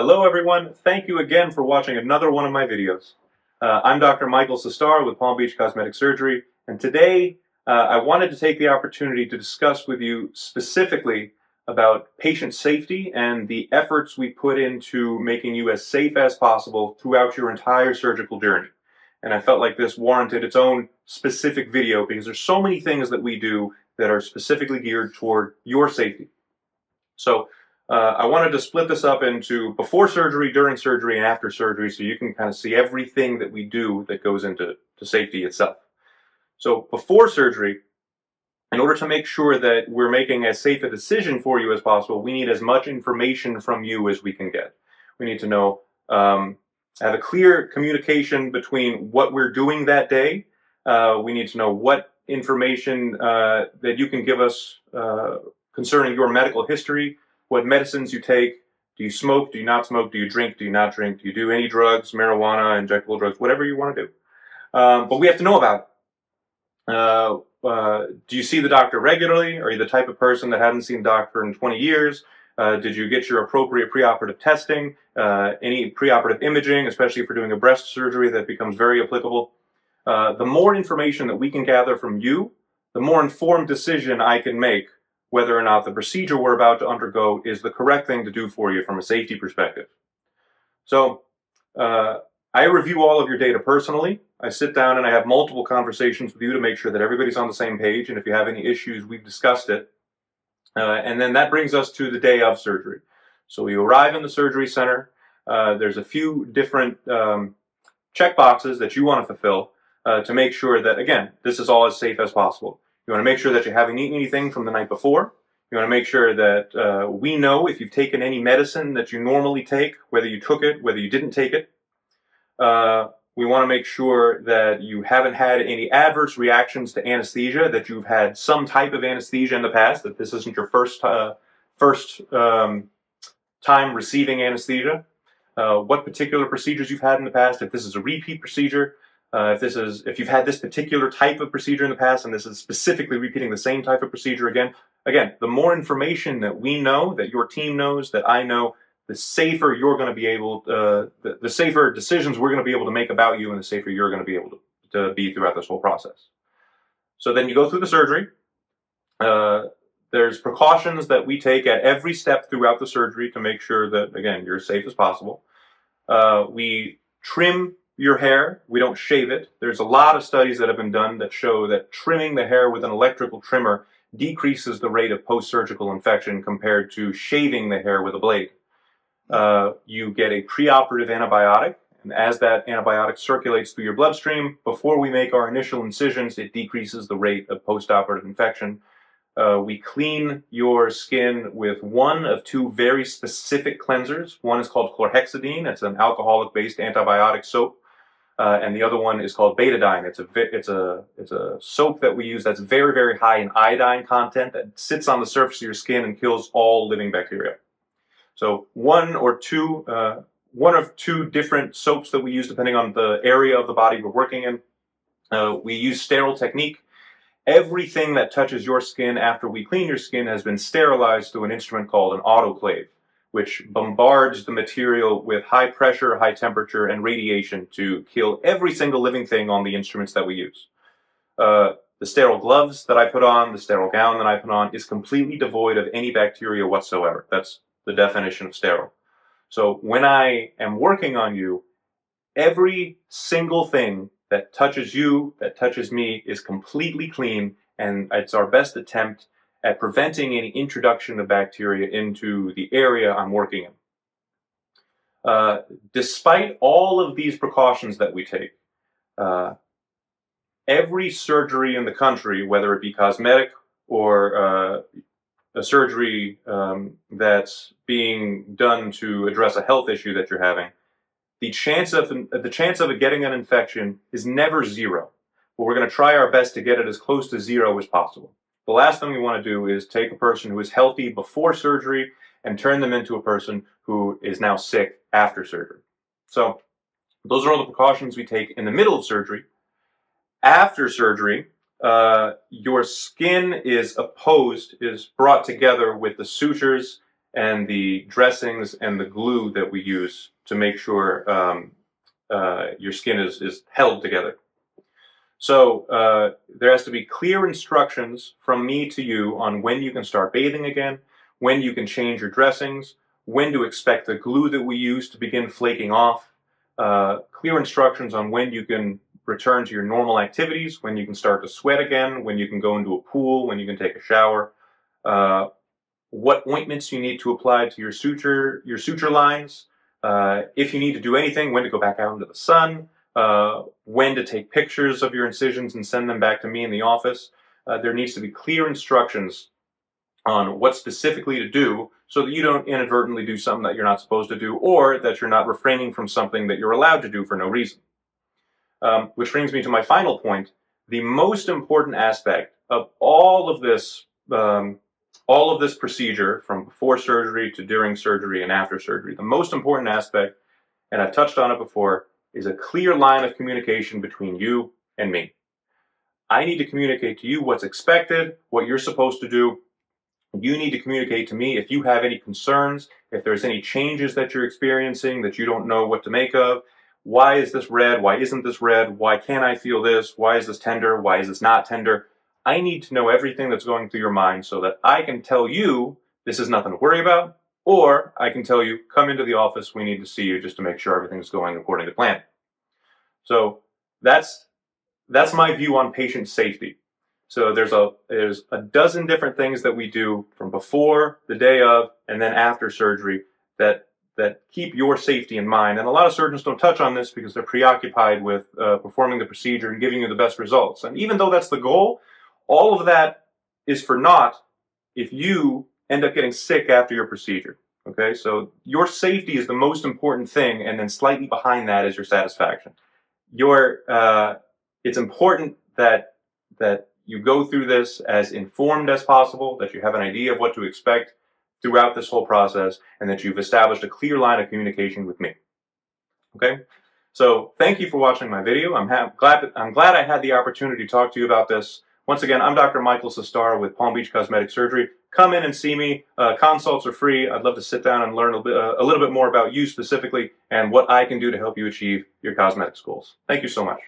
Hello everyone, thank you again for watching another one of my videos. I'm Dr. Michael Sistare with Palm Beach Cosmetic Surgery, and today I wanted to take the opportunity to discuss with you specifically about patient safety and the efforts we put into making you as safe as possible throughout your entire surgical journey. And I felt like this warranted its own specific video because there's so many things that we do that are specifically geared toward your safety. So I wanted to split this up into before surgery, during surgery, and after surgery so you can kind of see everything that we do that goes into safety itself. So before surgery, in order to make sure that we're making as safe a decision for you as possible, we need as much information from you as we can get. We need to know, have a clear communication between what we're doing that day. We need to know what information that you can give us concerning your medical history, what medicines you take. Do you smoke? Do you not smoke? Do you drink? Do you not drink? Do you do any drugs, marijuana, injectable drugs, whatever you want to do? But we have to know about it. Do you see the doctor regularly? Are you the type of person that hasn't seen a doctor in 20 years? Did you get your appropriate preoperative testing? Any preoperative imaging, especially if you're doing a breast surgery, that becomes very applicable. The more information that we can gather from you, the more informed decision I can make whether or not the procedure we're about to undergo is the correct thing to do for you from a safety perspective. So I review all of your data personally. I sit down and I have multiple conversations with you to make sure that everybody's on the same page, and if you have any issues, we've discussed it. And then that brings us to the day of surgery. So we arrive in the surgery center. There's a few different check boxes that you want to fulfill to make sure that, again, this is all as safe as possible. You want to make sure that you haven't eaten anything from the night before. You want to make sure that we know if you've taken any medicine that you normally take, whether you took it, whether you didn't take it. We want to make sure that you haven't had any adverse reactions to anesthesia, that you've had some type of anesthesia in the past, that this isn't your first time receiving anesthesia, what particular procedures you've had in the past, if this is a repeat procedure, if you've had this particular type of procedure in the past and this is specifically repeating the same type of procedure again. Again, the more information that we know, that your team knows, that I know, the safer you're going to be able, the safer decisions we're going to be able to make about you, and the safer you're going to be able to be throughout this whole process. So then you go through the surgery. There's precautions that we take at every step throughout the surgery to make sure that, again, you're as safe as possible. We trim your hair. We don't shave it. There's a lot of studies that have been done that show that trimming the hair with an electrical trimmer decreases the rate of post-surgical infection compared to shaving the hair with a blade. You get a preoperative antibiotic, and as that antibiotic circulates through your bloodstream, before we make our initial incisions, it decreases the rate of post-operative infection. We clean your skin with one of two very specific cleansers. One is called chlorhexidine. It's an alcoholic-based antibiotic soap. And the other one is called betadine. It's a soap that we use that's very, very high in iodine content that sits on the surface of your skin and kills all living bacteria. So one of two different soaps that we use depending on the area of the body we're working in. We use sterile technique. Everything that touches your skin after we clean your skin has been sterilized through an instrument called an autoclave, which bombards the material with high pressure, high temperature, and radiation to kill every single living thing on the instruments that we use. The sterile gloves that I put on, the sterile gown that I put on, is completely devoid of any bacteria whatsoever. That's the definition of sterile. So when I am working on you, every single thing that touches you, that touches me, is completely clean, and it's our best attempt at preventing any introduction of bacteria into the area I'm working in. Despite all of these precautions that we take, every surgery in the country, whether it be cosmetic or a surgery that's being done to address a health issue that you're having, the chance of it getting an infection is never zero. But we're going to try our best to get it as close to zero as possible. The last thing we want to do is take a person who is healthy before surgery and turn them into a person who is now sick after surgery. So those are all the precautions we take in the middle of surgery. After surgery, your skin is brought together with the sutures and the dressings and the glue that we use to make sure your skin is held together. So there has to be clear instructions from me to you on when you can start bathing again, when you can change your dressings, when to expect the glue that we use to begin flaking off, clear instructions on when you can return to your normal activities, when you can start to sweat again, when you can go into a pool, when you can take a shower, what ointments you need to apply to your suture lines, if you need to do anything, when to go back out into the sun, when to take pictures of your incisions and send them back to me in the office. There needs to be clear instructions on what specifically to do so that you don't inadvertently do something that you're not supposed to do, or that you're not refraining from something that you're allowed to do for no reason. Which brings me to my final point. The most important aspect of all of this procedure, from before surgery to during surgery and after surgery, the most important aspect, and I've touched on it before, is a clear line of communication between you and me. I need to communicate to you what's expected, what you're supposed to do. You need to communicate to me if you have any concerns, if there's any changes that you're experiencing that you don't know what to make of. Why is this red? Why isn't this red? Why can't I feel this? Why is this tender? Why is this not tender? I need to know everything that's going through your mind so that I can tell you this is nothing to worry about, or I can tell you, come into the office, we need to see you just to make sure everything's going according to plan. So that's my view on patient safety. So there's a dozen different things that we do from before, the day of, and then after surgery that keep your safety in mind. And a lot of surgeons don't touch on this because they're preoccupied with performing the procedure and giving you the best results. And even though that's the goal, all of that is for naught if you end up getting sick after your procedure. Okay, so your safety is the most important thing, and then slightly behind that is your satisfaction. It's important that you go through this as informed as possible, that you have an idea of what to expect throughout this whole process, and that you've established a clear line of communication with me. Okay? So thank you for watching my video. I'm glad I had the opportunity to talk to you about this. Once again, I'm Dr. Michael Sistare with Palm Beach Cosmetic Surgery. Come in and see me. Consults are free. I'd love to sit down and learn a little bit more about you specifically and what I can do to help you achieve your cosmetics goals. Thank you so much.